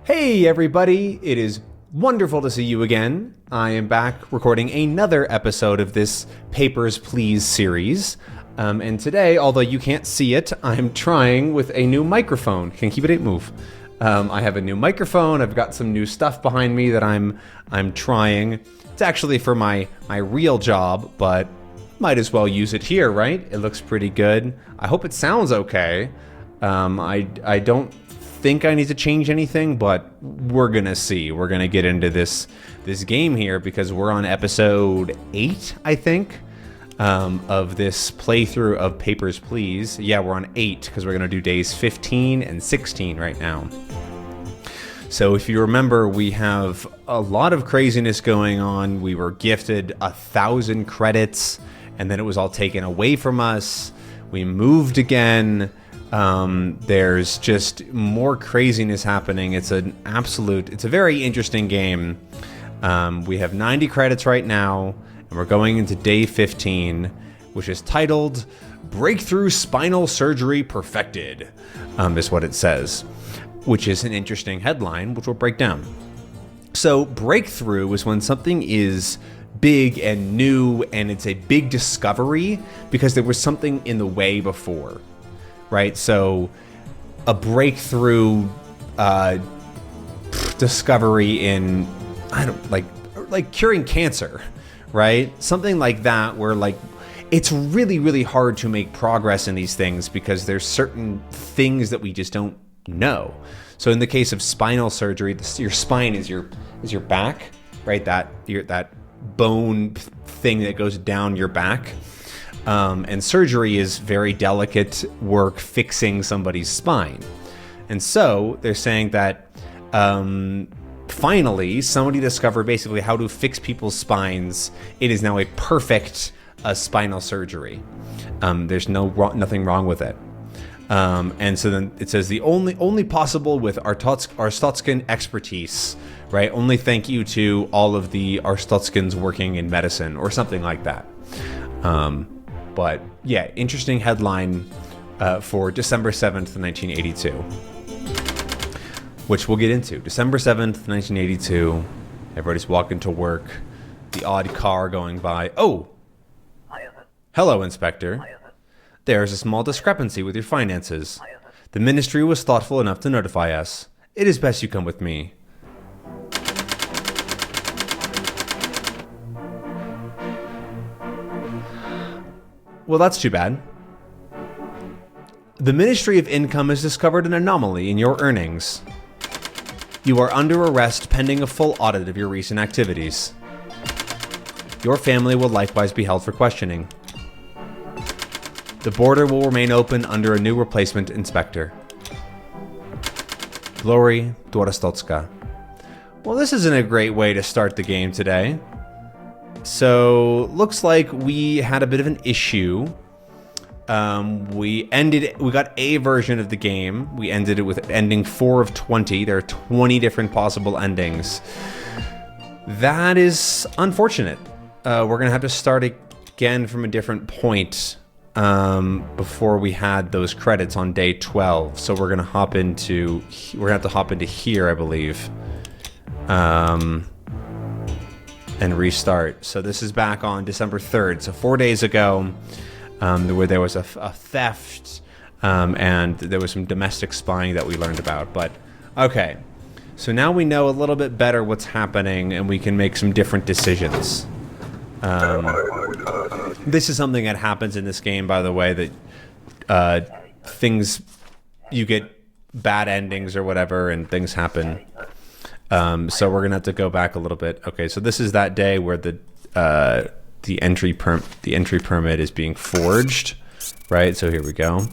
Hey everybody, it is wonderful to see you again. I am back recording another episode of this Papers, Please series. And today, although you can't see it, I'm trying with a new microphone. Can keep it 8 move. I have a new microphone. I've got some new stuff behind me that I'm trying. It's actually for my real job, but might as well use it here, right? It looks pretty good. I hope it sounds okay. I don't think I need to change anything, but we're gonna see. We're gonna get into this game here because we're on episode 8, I think, of this playthrough of Papers, Please. Yeah, we're on 8 because we're gonna do days 15 and 16 right now. So if you remember, we have a lot of craziness going on. We were gifted 1,000 credits, and then it was all taken away from us. We moved again. There's just more craziness happening. It's a very interesting game. We have 90 credits right now, and we're going into day 15, which is titled Breakthrough Spinal Surgery Perfected, is what it says, which is an interesting headline, which we'll break down. So breakthrough is when something is big and new, and it's a big discovery because there was something in the way before. Right, so a breakthrough discovery in like curing cancer, right? Something like that, where like it's really, really hard to make progress in these things because there's certain things that we just don't know. So in the case of spinal surgery, your spine is your back, right? That bone thing that goes down your back. And surgery is very delicate work fixing somebody's spine. And so they're saying that finally somebody discovered basically how to fix people's spines. It is now a perfect spinal surgery. There's nothing wrong with it. And so then it says the only possible with Arstotzkan expertise, right? Only thank you to all of the Arstotzkans working in medicine or something like that. But yeah, interesting headline for December 7th, 1982, which we'll get into. December 7th, 1982, everybody's walking to work, the odd car going by. Oh, hello, Inspector. There's a small discrepancy with your finances. The ministry was thoughtful enough to notify us. It is best you come with me. Well, that's too bad. The Ministry of Income has discovered an anomaly in your earnings. You are under arrest pending a full audit of your recent activities. Your family will likewise be held for questioning. The border will remain open under a new replacement inspector. Glory Dworostocka. Well, this isn't a great way to start the game today. So, looks like we had a bit of an issue. We got a version of the game. We ended it with ending 4 of 20. There are 20 different possible endings. That is unfortunate. We're going to have to start again from a different point before we had those credits on day 12. So we're going to have to hop into here, I believe. And restart. So this is back on December 3rd. So 4 days ago, where there was a theft, and there was some domestic spying that we learned about. But okay, so now we know a little bit better what's happening, and we can make some different decisions. This is something that happens in this game, by the way, that you get bad endings or whatever, and things happen. So we're gonna have to go back a little bit. Okay, so this is that day where the entry permit is being forged, right? So here we go.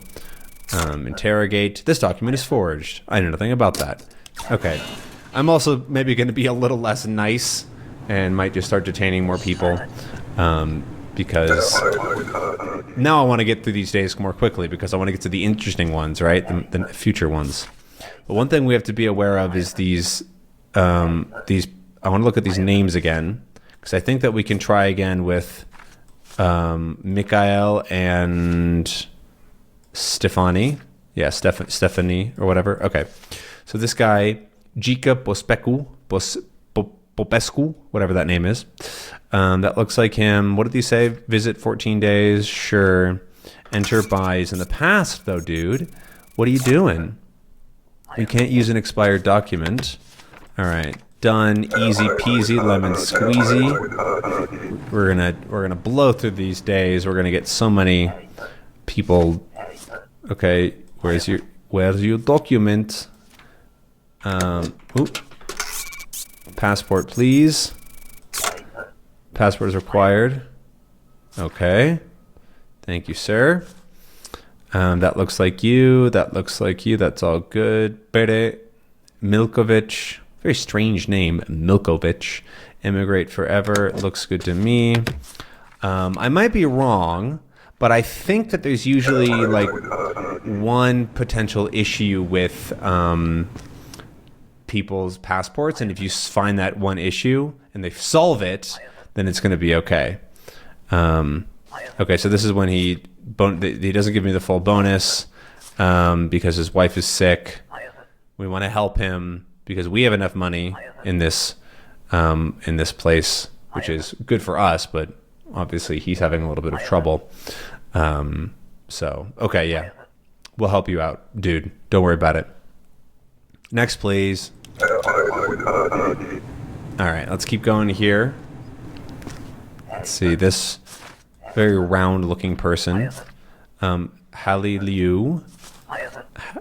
Interrogate. This document is forged. I know nothing about that. Okay, I'm also maybe going to be a little less nice and might just start detaining more people because now I want to get through these days more quickly because I want to get to the interesting ones, right? The future ones. But one thing we have to be aware of is these. I want to look at these names again because I think that we can try again with Mikhail and Stefani. Yeah, Stephanie or whatever. Okay. So this guy, Jika Popescu, whatever that name is. That looks like him. What did he say? Visit 14 days. Sure. Enter buys in the past, though, dude. What are you doing? You can't use an expired document. All right. Done. Easy peasy, lemon squeezy. We're gonna blow through these days. We're gonna get so many people. Okay, where's your document? Passport, please. Passport is required. Okay. Thank you, sir. That looks like you. That looks like you. That's all good. Bere Milkovic. Very strange name, Milkovic. Immigrate forever. Looks good to me. I might be wrong, but I think that there's usually like one potential issue with people's passports, and if you find that one issue and they solve it, then it's going to be okay. Okay, so this is when he doesn't give me the full bonus because his wife is sick. We want to help him because we have enough money in this place, which is good for us, but obviously he's having a little bit of trouble. So, okay, yeah. We'll help you out, dude. Don't worry about it. Next, please. All right, let's keep going here. Let's see, this very round-looking person. Hallie Liu.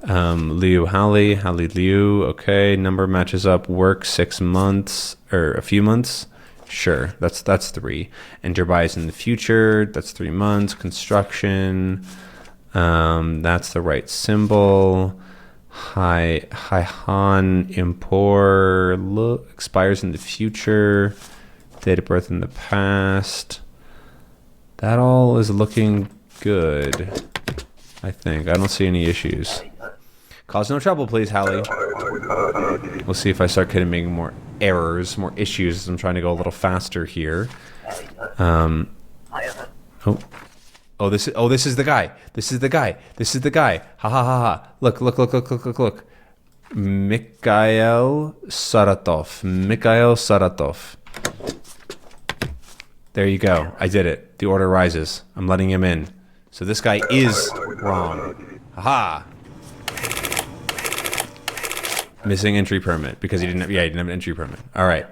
Liu Hallie Liu. Okay, number matches up. Work 6 months, or a few months. Sure, that's 3. Enter buys in the future. That's 3 months. Construction. That's the right symbol. Han Impor expires in the future. Date of birth in the past. That all is looking good, I think. I don't see any issues. Cause no trouble, please, Hallie. We'll see if I start getting more errors, more issues as I'm trying to go a little faster here. This is the guy. This is the guy. This is the guy. Ha ha ha ha. Look. Mikhail Saratov. There you go. I did it. The order rises. I'm letting him in. So this guy is wrong. Ha ha. Missing entry permit because he didn't have an entry permit. All right.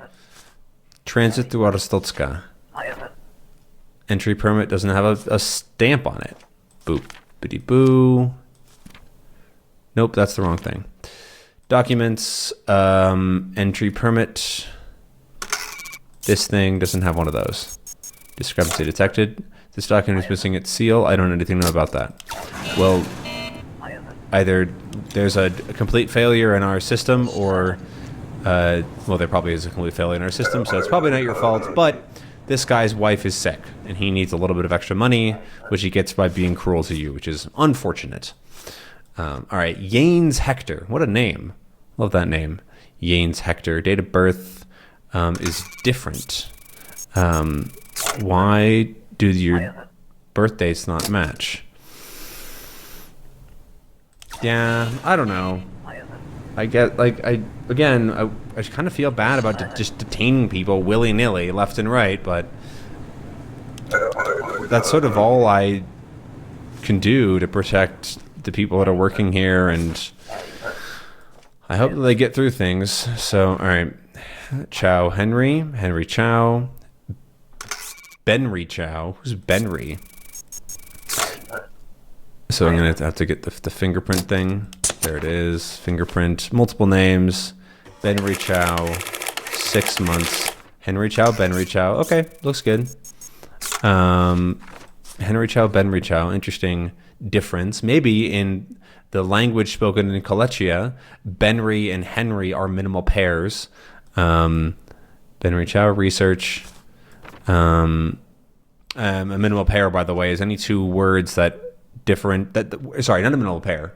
Transit through Arostotska. Entry permit doesn't have a stamp on it. Boop. Biddy boo. Nope, that's the wrong thing. Documents, entry permit. This thing doesn't have one of those. Discrepancy detected. This document is missing its seal. I don't know anything about that. Well, either there's a complete failure in our system or, well, there probably is a complete failure in our system, so it's probably not your fault, but this guy's wife is sick, and he needs a little bit of extra money, which he gets by being cruel to you, which is unfortunate. All right, Yanes Hector. What a name. Love that name. Yanes Hector. Date of birth is different. Why do your birthdays not match? Yeah, I don't know. I get, like, I kind of feel bad about just detaining people willy-nilly, left and right, but that's sort of all I can do to protect the people that are working here, and I hope that they get through things. So, all right. Chow Henry Chow. Benry Chow. Who's Benry? So I'm going to have to get the fingerprint thing. There it is. Fingerprint. Multiple names. Benry Chow. 6 months. Henry Chow, Benry Chow. Okay, looks good. Henry Chow, Benry Chow. Interesting difference. Maybe in the language spoken in Kolechia, Benry and Henry are minimal pairs. Benry Chow research. A minimal pair, by the way, is any two words that sorry, not a minimal pair.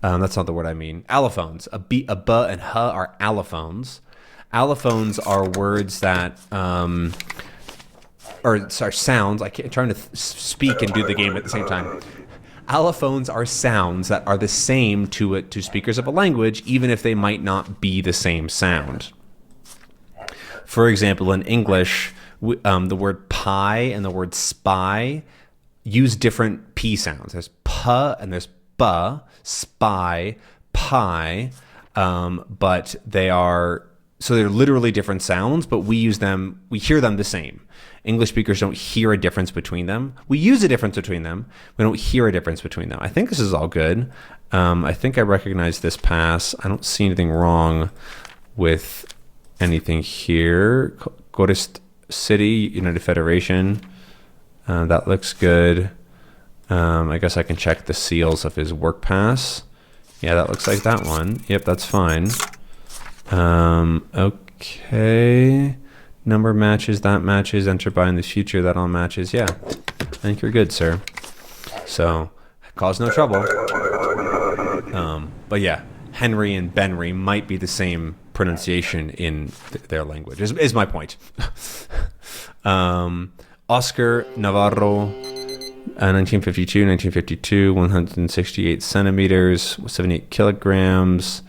That's not the word I mean. Allophones. A b, and h are allophones. Allophones are words that, or sorry, sounds. I'm trying to speak and do the game at the same time. Allophones are sounds that are the same to speakers of a language, even if they might not be the same sound. For example, in English, the word pie and the word spy use different P sounds. There's P and there's B, spy, pie, but they're literally different sounds, but we hear them the same. English speakers don't hear a difference between them. We use a difference between them. We don't hear a difference between them. I think this is all good. I think I recognize this pass. I don't see anything wrong with anything here. Gorist City, United Federation. That looks good. I guess I can check the seals of his work pass. Yeah, that looks like that one. Yep, that's fine. Okay. Number matches, that matches. Enter by in the future, that all matches. Yeah, I think you're good, sir. So, cause no trouble. But yeah, Henry and Benry might be the same pronunciation in their language, is my point. Oscar Navarro, 1952, 1952, 168 centimeters, 78 kilograms.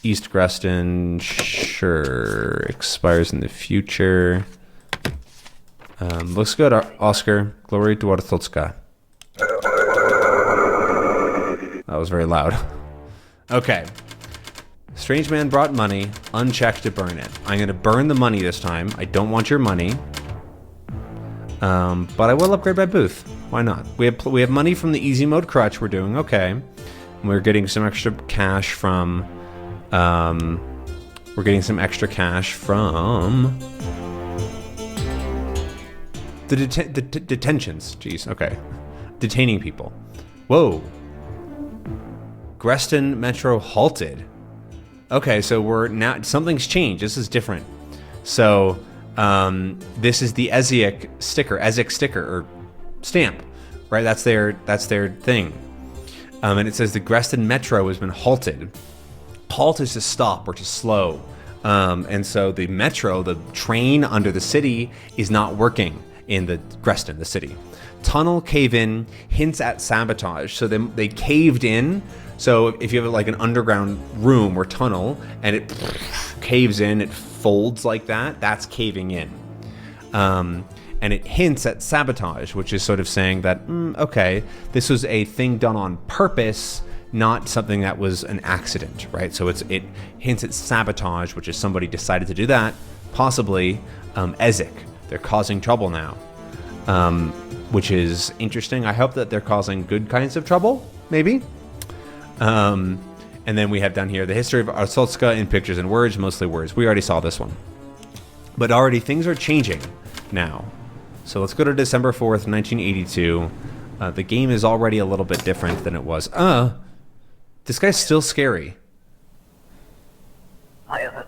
East Greston, sure, expires in the future. Looks good, Oscar. Glory Dwartolska. That was very loud. Okay. Strange man brought money, unchecked to burn it. I'm going to burn the money this time. I don't want your money. But I will upgrade my booth. Why not? We have money from the easy mode crutch. We're doing okay. We're getting some extra cash from... the detentions. Jeez, okay. Detaining people. Whoa. Greston Metro halted. Okay, so we're now... Something's changed. This is different. So, this is the EZIC sticker, or stamp, right? That's their thing. And it says the Greston Metro has been halted. Halt is to stop or to slow. And so the metro, the train under the city, is not working in the Greston, the city. Tunnel cave-in hints at sabotage. So they caved in. So if you have like an underground room or tunnel and it caves in, it folds like that, that's caving in. And it hints at sabotage, which is sort of saying that, okay, this was a thing done on purpose, not something that was an accident, right? So it hints at sabotage, which is somebody decided to do that, possibly EZIC. They're causing trouble now, which is interesting. I hope that they're causing good kinds of trouble, maybe. And then we have down here the history of Arsolska in pictures and words, mostly words. We already saw this one. But already things are changing now. So let's go to December 4th, 1982. The game is already a little bit different than it was. This guy's still scary. Are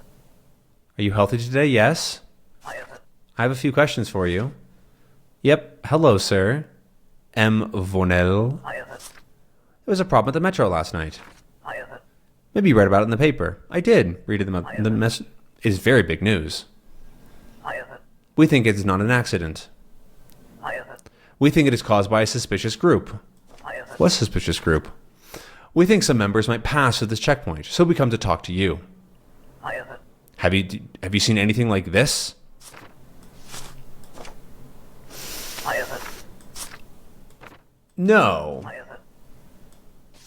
you healthy today? Yes. I have a few questions for you. Yep. Hello, sir. M. Vonel. There was a problem at the metro last night. Maybe you read about it in the paper. I did read it in the mess. It's very big news. We think it is not an accident. We think it is caused by a suspicious group. What suspicious group? We think some members might pass through this checkpoint, so we come to talk to you. Have you seen anything like this? No.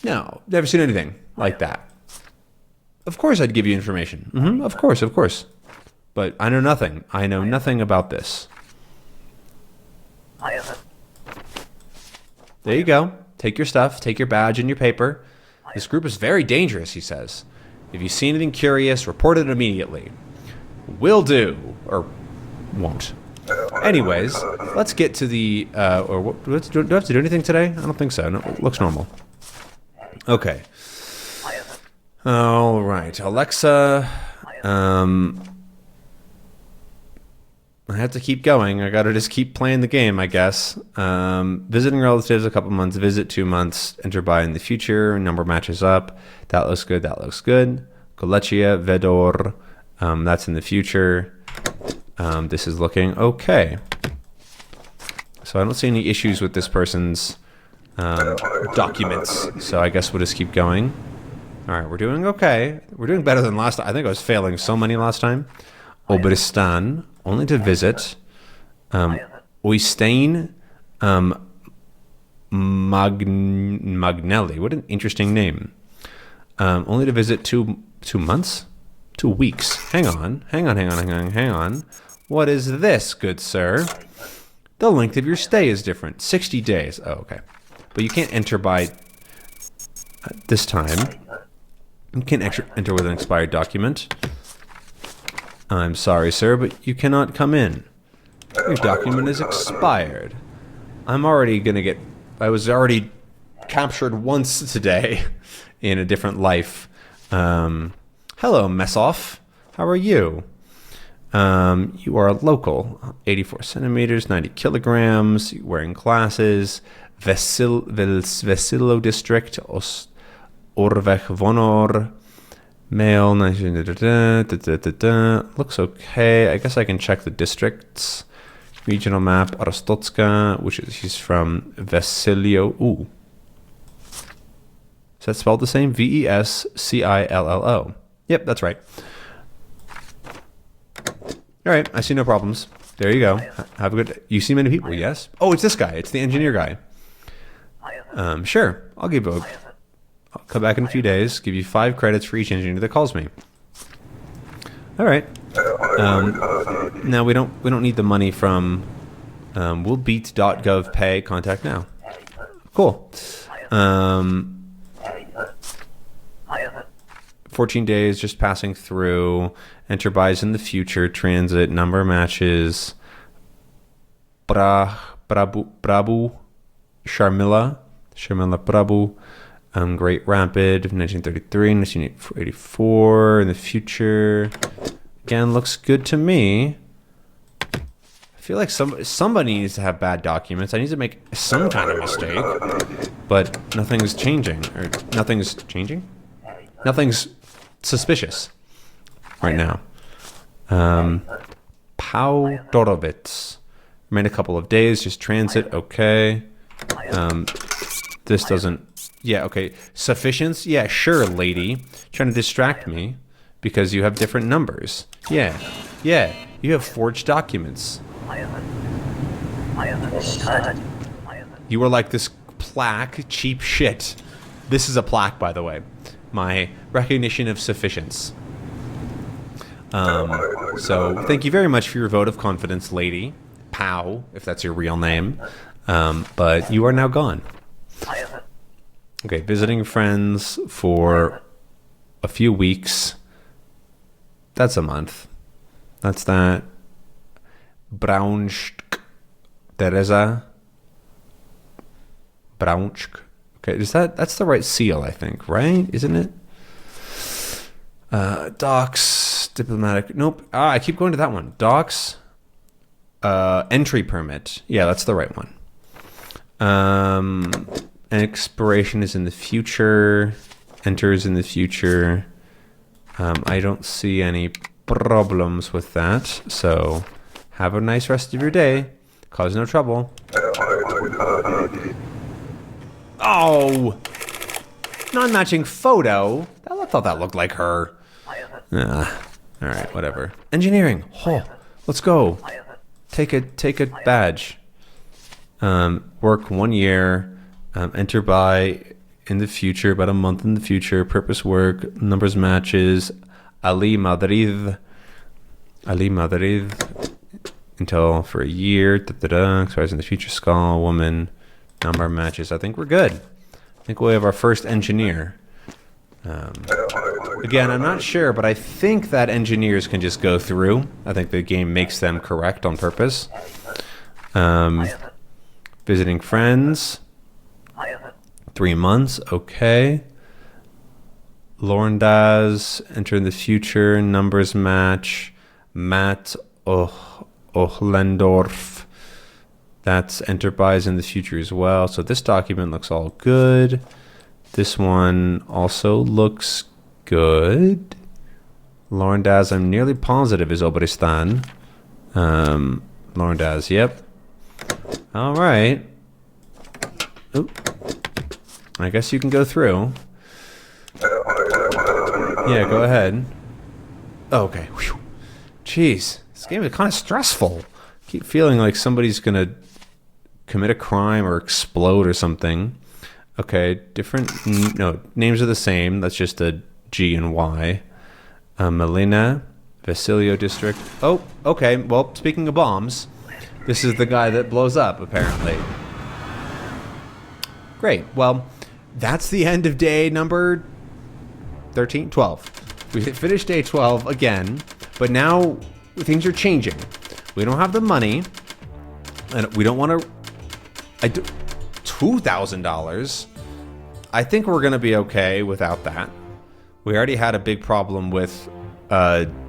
No, never seen anything like that. Of course I'd give you information. Of course. But I know nothing. I know nothing about this. There you go. Take your stuff, take your badge and your paper. This group is very dangerous, he says. If you see anything curious, report it immediately. Will do. Or won't. Anyways, let's get to the... do I have to do anything today? I don't think so. No, it looks normal. Okay. All right. Alexa... I have to keep going. I gotta just keep playing the game, I guess. Visiting relatives a couple months, visit 2 months, enter by in the future, number matches up. That looks good, that looks good. Kolechia, Vedor, that's in the future. This is looking okay. So I don't see any issues with this person's documents. So I guess we'll just keep going. All right, we're doing okay. We're doing better than last time. I think I was failing so many last time. Obristan, only to visit. Oystein Magnelli. What an interesting name. Only to visit 2 months? 2 weeks. Hang on. What is this, good sir? The length of your stay is different. 60 days. Oh, okay. But you can't enter by this time. You can't enter with an expired document. I'm sorry, sir, but you cannot come in. Your document is expired. I'm already gonna get... I was already captured once today in a different life. Hello, Messoff. How are you? You are a local. 84 centimeters, 90 kilograms, wearing glasses. Vesilo district, Orvech Vonor. Male, looks okay. I guess I can check the districts. Regional map, Arostotska, which is, he's from Vesilio. Ooh. Is that spelled the same? Vescillo. Yep, that's right. All right, I see no problems. There you go. Have a good... You see many people, yes? Oh, it's this guy. It's the engineer guy. Sure. I'll come back in a few days, give you 5 credits for each engineer that calls me. All right. Now we don't need the money from willbeat.gov pay. Contact now. Cool. 14 days, just passing through. Enter buys in the future. Transit number matches. Prabhu Sharmila Prabhu. Great Rapid, 1933, 1984, in the future. Again, looks good to me. I feel like somebody needs to have bad documents. I need to make some kind of mistake, but nothing's changing. Or nothing's changing? Nothing's suspicious right now. Pau Dorovitz. Remain a couple of days, just transit, okay. This doesn't... Yeah, okay. Sufficiency? Yeah, sure, lady. Trying to distract me because you have different numbers. Yeah. You have forged documents. You are like this plaque, cheap shit. This is a plaque, by the way. My recognition of sufficiency. So, thank you very much for your vote of confidence, lady. Pow, if that's your real name. But you are now gone. Okay, visiting friends for a few weeks. That's a month. That's that. Braunschk. Teresa. Braunschk. Okay, that's the right seal, I think, right? Isn't it? Docs, diplomatic. Nope. I keep going to that one. Docs, entry permit. Yeah, that's the right one. Expiration is in the future. Enters in the future. I don't see any problems with that. So, have a nice rest of your day. Cause no trouble. Oh! Non-matching photo? I thought that looked like her. Alright, whatever. Engineering. Oh, let's go. Take a badge. Work 1 year. Enter by in the future, about a month in the future. Purpose work. Numbers matches. Ali Madrid. Until for a year. Expires in the future. Skull. Woman. Number matches. I think we're good. I think we have our first engineer. Again, I'm not sure, but I think that engineers can just go through. I think the game makes them correct on purpose. Visiting friends. 3 months, okay. Lorndaz, enter in the future, numbers match. Matt Ochlendorf. That's enterprise in the future as well. So this document looks all good. This one also looks good. Lorndaz, I'm nearly positive is Obristan. Lorndaz, yep. All right. Oop. I guess you can go through. Yeah, go ahead. Oh, okay. Whew. Jeez, this game is kind of stressful. I keep feeling like somebody's going to commit a crime or explode or something. Okay, names are the same. That's just a G and Y. Melina, Vasilio District. Oh, okay. Well, speaking of bombs, this is the guy that blows up, apparently. Great. Well, that's the end of day number 13? 12. We finished day 12 again, but now things are changing. We don't have the money, and we don't want to... $2,000? I think we're going to be okay without that. We already had a big problem with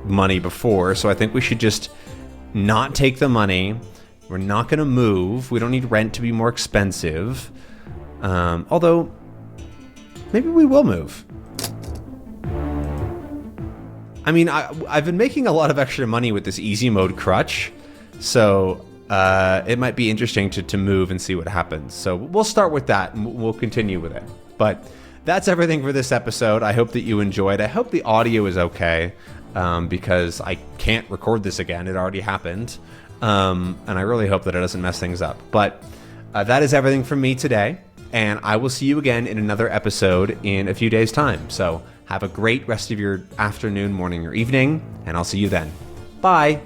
money before, so I think we should just not take the money. We're not going to move. We don't need rent to be more expensive. Although, maybe we will move. I mean, I've been making a lot of extra money with this easy mode crutch, so it might be interesting to move and see what happens. So we'll start with that, and we'll continue with it. But that's everything for this episode. I hope that you enjoyed. I hope the audio is okay, because I can't record this again. It already happened. And I really hope that it doesn't mess things up. But that is everything from me today. And I will see you again in another episode in a few days' time. So have a great rest of your afternoon, morning, or evening, and I'll see you then. Bye.